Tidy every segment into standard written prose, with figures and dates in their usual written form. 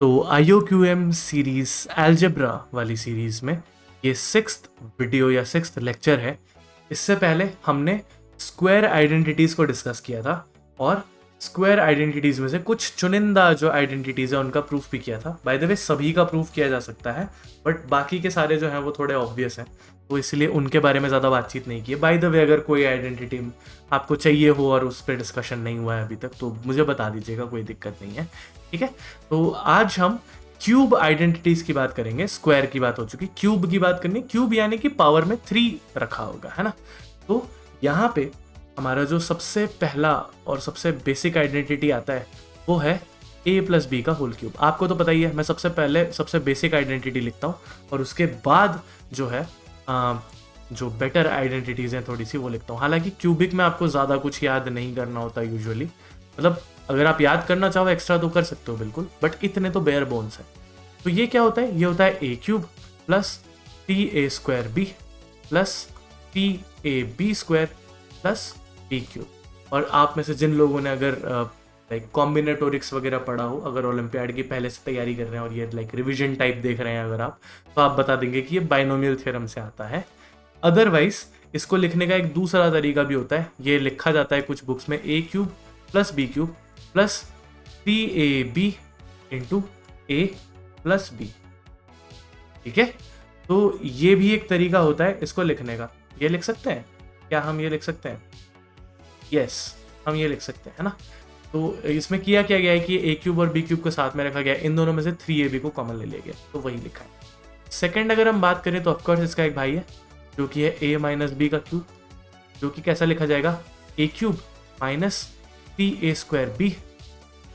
तो IOQM series algebra वाली series में ये 6th वीडियो या 6th लेक्चर है। इससे पहले हमने स्क्वायर आइडेंटिटीज को डिस्कस किया था और स्क्वायर आइडेंटिटीज में से कुछ चुनिंदा जो आइडेंटिटीज है उनका प्रूफ भी किया था। बाय द वे सभी का प्रूफ किया जा सकता है, बट बाकी के सारे जो हैं वो थोड़े ऑब्वियस हैं, तो इसलिए उनके बारे में ज़्यादा बातचीत नहीं की है। बाय द वे अगर कोई आइडेंटिटी आपको चाहिए हो और उस पर डिस्कशन नहीं हुआ है अभी तक तो मुझे बता दीजिएगा, कोई दिक्कत नहीं है। ठीक है, तो आज हम क्यूब आइडेंटिटीज की बात करेंगे। स्क्वायर की बात हो चुकी, क्यूब की बात करनी। क्यूब यानी कि पावर में 3 रखा होगा, है ना। तो यहाँ पे हमारा जो सबसे पहला और सबसे बेसिक आइडेंटिटी आता है वो है a प्लस बी का होल क्यूब। आपको तो पता ही है, मैं सबसे पहले सबसे बेसिक आइडेंटिटी लिखता हूँ और उसके बाद जो है जो बेटर आइडेंटिटीज हैं थोड़ी सी वो लिखता हूँ। हालांकि क्यूबिक में आपको ज़्यादा कुछ याद नहीं करना होता यूजुअली, मतलब अगर आप याद करना चाहो एक्स्ट्रा तो कर सकते हो बिल्कुल, बट इतने तो बेयर बोन्स है। तो ये क्या होता है, ये होता है a cube plus three a square b plus three a b square plus B cube. और आप में से जिन लोगों ने अगर लाइक कॉम्बिनेटोरिक्स वगैरह पढ़ा हो, अगर ओलंपियाड की पहले से तैयारी कर रहे हैं और ये लाइक रिविजन टाइप देख रहे हैं अगर आप, तो आप बता देंगे कि ये बाइनोमियल थ्योरम से आता है। अदरवाइज इसको लिखने का एक दूसरा तरीका भी होता है। ये लिखा जाता है कुछ बुक्स में a cube plus B cube plus 3ab into a plus b. ठीक है, तो ये भी एक तरीका होता है इसको लिखने का। ये लिख सकते हैं क्या, हम ये लिख सकते हैं? यस, हम ये लिख सकते हैं, है ना। तो इसमें किया क्या गया है कि ए क्यूब और बी क्यूब को साथ में रखा गया, इन दोनों में से 3ab को कॉमन ले लिया गया, तो वही लिखा है। सेकेंड अगर हम बात करें तो ऑफकोर्स इसका एक भाई है जो कि है a माइनस बी का क्यूब, जो कि कैसा लिखा जाएगा, a cube minus 3a square b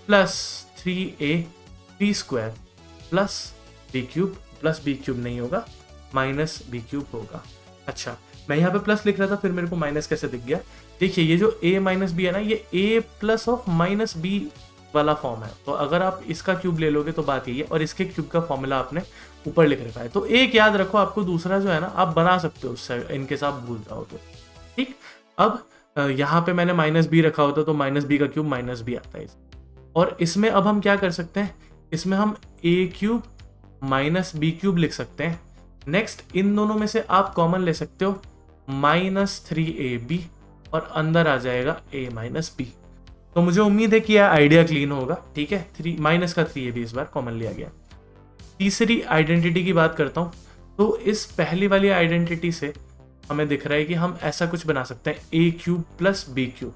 plus 3a b square plus B cube नहीं होगा, माइनस बी क्यूब होगा। अच्छा, मैं यहाँ पे प्लस लिख रहा था, फिर मेरे को माइनस कैसे दिख गया? देखिए ये जो a माइनस बी है ना, ये a plus of minus B वाला फॉर्म है। तो अगर आप इसका क्यूब ले लोगे तो बात यही है, और इसके क्यूब का फॉर्मूला आपने ऊपर लिख रखा है। तो एक याद रखो, आपको दूसरा जो है ना आप बना सकते हो उससे, इनके साथ भूल जाओ तो। ठीक, अब यहाँ पे मैंने माइनस बी रखा होता तो माइनस बी का क्यूब माइनस बी आता है। और इसमें अब हम क्या कर सकते हैं, इसमें हम ए क्यूब माइनस बी क्यूब लिख सकते हैं। नेक्स्ट इन दोनों में से आप कॉमन ले सकते हो माइनस 3ab और अंदर आ जाएगा a माइनस बी। तो मुझे उम्मीद है कि यह आइडिया क्लीन होगा। ठीक है, 3 माइनस का 3ab इस बार कॉमन लिया गया। तीसरी आइडेंटिटी की बात करता हूँ, तो इस पहली वाली आइडेंटिटी से हमें दिख रहा है कि हम ऐसा कुछ बना सकते हैं ए क्यूब प्लस बी क्यूब।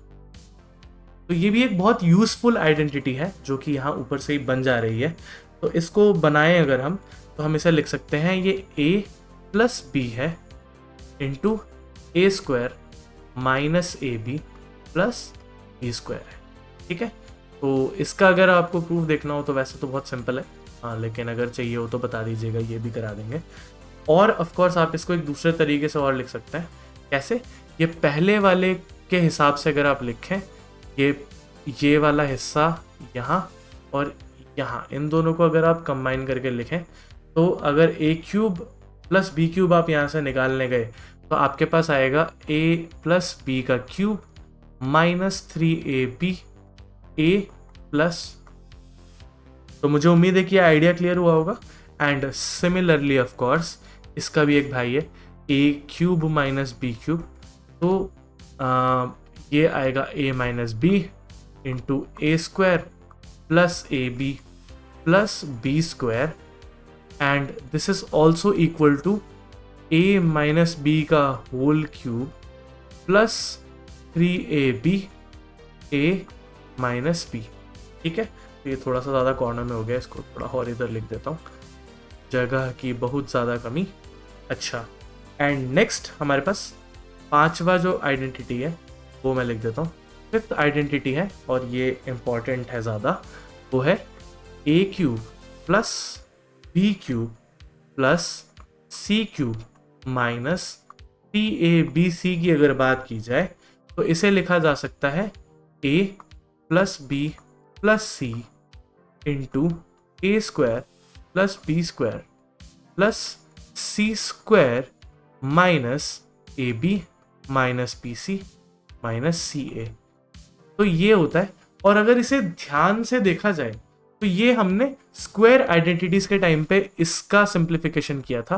तो ये भी एक बहुत यूजफुल आइडेंटिटी है जो कि यहाँ ऊपर से ही बन जा रही है। तो इसको बनाएं अगर हम, तो हम इसे लिख सकते हैं ये a प्लस बी है into A square minus A B plus B square है। ठीक है, तो इसका अगर आपको प्रूफ देखना हो तो वैसे तो बहुत सिंपल है, हाँ, लेकिन अगर चाहिए हो तो बता दीजिएगा, ये भी करा देंगे। और ऑफ कोर्स आप इसको एक दूसरे तरीके से और लिख सकते हैं। कैसे? ये पहले वाले के हिसाब से अगर आप लिखें, ये वाला हिस्सा यहाँ और यहाँ, इन दोनों को अगर आप कंबाइन करके लिखें, तो अगर ए क्यूब प्लस बी क्यूब आप यहाँ से निकालने गए तो आपके पास आएगा a प्लस बी का cube minus 3ab a plus. तो मुझे उम्मीद है कि यह आइडिया क्लियर हुआ होगा। एंड सिमिलरली ऑफ कोर्स इसका भी एक भाई है a cube minus b cube, तो ये आएगा a minus b into A square plus a B plus B square, and this is also equal to a minus b का whole cube plus 3ab a minus b. ठीक है, तो ये थोड़ा सा ज़्यादा कॉर्नर में हो गया, इसको थोड़ा और इधर लिख देता हूँ, जगह की बहुत ज़्यादा कमी। अच्छा, एंड नेक्स्ट हमारे पास पांचवा जो आइडेंटिटी है वो मैं लिख देता हूँ। फिफ्थ आइडेंटिटी है और ये इम्पॉर्टेंट है ज़्यादा, वो है a cube plus B cube plus C cube minus three a b c की अगर बात की जाए तो इसे लिखा जा सकता है a plus B plus c into A square plus B square plus c square minus A b minus b c minus c a. तो ये होता है। और अगर इसे ध्यान से देखा जाए तो ये हमने स्क्वायर आइडेंटिटीज के टाइम पे इसका सिंप्लीफिकेशन किया था।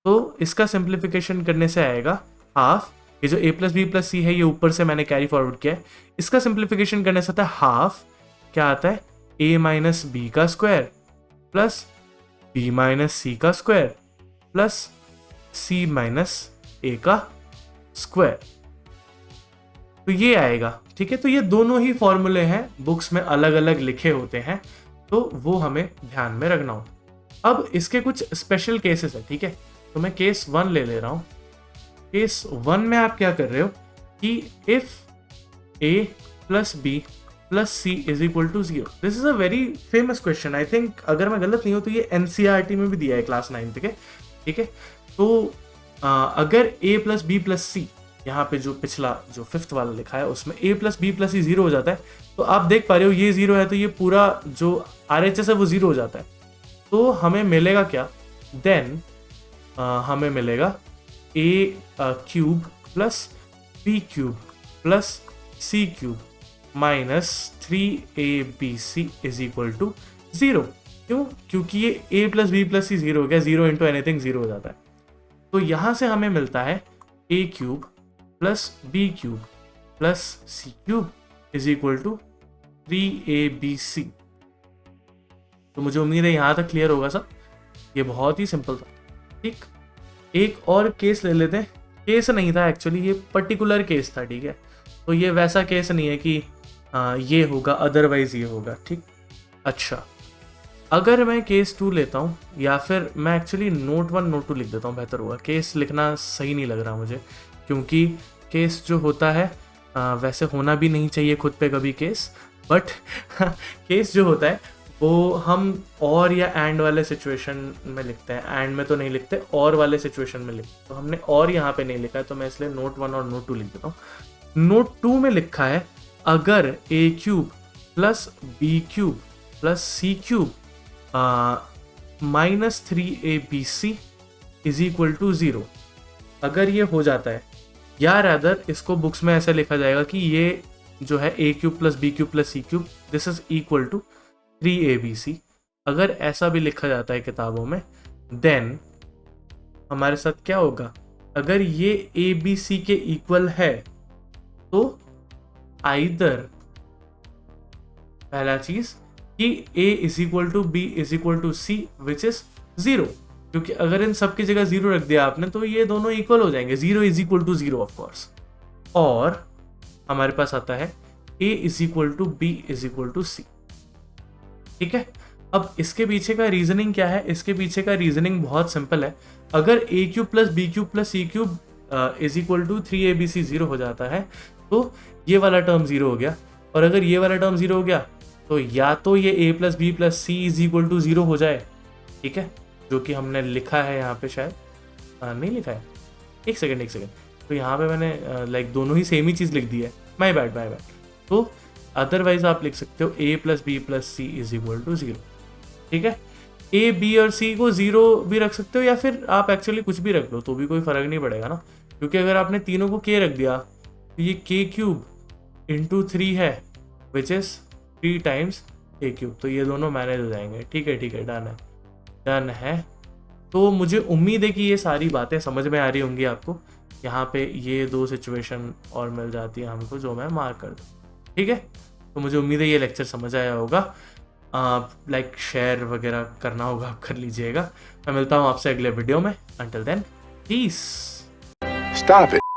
तो इसका सिंप्लीफिकेशन करने से आएगा हाफ, ये जो a प्लस बी प्लस सी है ये ऊपर से मैंने कैरी फॉरवर्ड किया है, इसका सिंप्लीफिकेशन करने से आता है हाफ, क्या आता है a माइनस बी का स्क्वायर प्लस b माइनस सी का square plus c minus a का स्क्वायर। तो ये आएगा, ठीक है। तो ये दोनों ही फॉर्मूले हैं, बुक्स में अलग अलग लिखे होते हैं, तो वो हमें ध्यान में रखना हो। अब इसके कुछ स्पेशल केसेस है, ठीक है। तो मैं केस 1 ले रहा हूँ। केस 1 में आप क्या कर रहे हो कि if a plus B plus C is equal to 0, this is a very famous question, I think अगर मैं गलत नहीं हूँ तो ये NCERT में भी दिया है क्लास 9 के, ठीक है। तो अगर a प्लस बी प्लस सी, यहाँ पे जो पिछला जो 5th वाला लिखा है उसमें a plus B plus C 0 हो जाता है, तो आप देख पा रहे हो ये 0 है तो ये पूरा जो RHS है वो 0 हो जाता है। तो हमें मिलेगा क्या, देन हमें मिलेगा a cube plus b cube plus c cube minus 3abc is equal to 0। क्यों? क्योंकि ये a plus B plus C 0 हो गया, 0 इंटू एनीथिंग 0 हो जाता है। तो यहाँ से हमें मिलता है a cube plus B cube plus C cube is equal to 3abc। तो मुझे उम्मीद है यहाँ तक क्लियर होगा सब, ये बहुत ही सिंपल था, ठीक। एक और केस ले लेते हैं, केस नहीं था एक्चुअली, ये पर्टिकुलर केस था, ठीक है। तो ये वैसा केस नहीं है कि ये होगा अदरवाइज ये होगा, ठीक। अच्छा, अगर मैं केस 2 लेता हूँ, या फिर मैं एक्चुअली नोट 1 नोट 2 लिख देता हूँ, बेहतर होगा। केस लिखना सही नहीं लग रहा मुझे, क्योंकि केस जो होता है वैसे होना भी नहीं चाहिए खुद पे कभी केस, बट केस जो होता है वो हम और या एंड वाले सिचुएशन में लिखते हैं, एंड में तो नहीं लिखते, और वाले सिचुएशन में लिखते। तो हमने और यहाँ पे नहीं लिखा है, तो मैं इसलिए नोट 1 और नोट 2 लिख देता हूँ। नोट 2 में लिखा है अगर a cube plus B cube plus C cube minus 3abc is equal to 0, अगर ये हो जाता है, या रादर इसको बुक्स में ऐसा लिखा जाएगा कि ये जो है a cube plus B cube plus C cube this is equal to 3abc, अगर ऐसा भी लिखा जाता है किताबों में, देन हमारे साथ क्या होगा, अगर ये abc के इक्वल है तो आइदर पहला चीज कि a is equal to B is equal to C which is 0, क्योंकि अगर इन सब की जगह 0 रख दिया आपने तो ये दोनों इक्वल हो जाएंगे, 0 is equal to 0 of course. और हमारे पास आता है a is equal to B is equal to c, ठीक है। अब इसके पीछे का रीजनिंग क्या है, इसके पीछे का रीजनिंग बहुत सिंपल है। अगर a cube plus B cube plus C cube is equal to 3abc 0 हो जाता है तो ये वाला टर्म 0 हो गया, और अगर ये वाला टर्म 0 हो गया तो या तो ये a plus B plus C is equal to 0 हो जाए, ठीक है, जो कि हमने लिखा है यहाँ पे, शायद नहीं लिखा है, एक सेकेंड। तो यहाँ पे मैंने लाइक दोनों ही सेम ही चीज़ लिख दी है, माई बैड। तो अदरवाइज आप लिख सकते हो a plus B plus C is equal to 0, ठीक है। a b और c को 0 भी रख सकते हो, या फिर आप एक्चुअली कुछ भी रख लो तो भी कोई फर्क नहीं पड़ेगा ना, क्योंकि अगर आपने तीनों को k रख दिया तो ये k क्यूब इंटू 3 है which is 3 times a cube, तो ये दोनों मैनेज हो जाएंगे, ठीक है, डन है। तो मुझे उम्मीद है कि ये सारी बातें समझ में आ रही होंगी आपको। यहाँ पे ये 2 सिचुएशन और मिल जाती है हमको जो मैं मार्क कर दूँ, ठीक है। तो मुझे उम्मीद है ये लेक्चर समझ आया होगा, लाइक शेयर वगैरह करना होगा आप कर लीजिएगा। मैं मिलता हूँ आपसे अगले वीडियो में, until then peace. Stop it.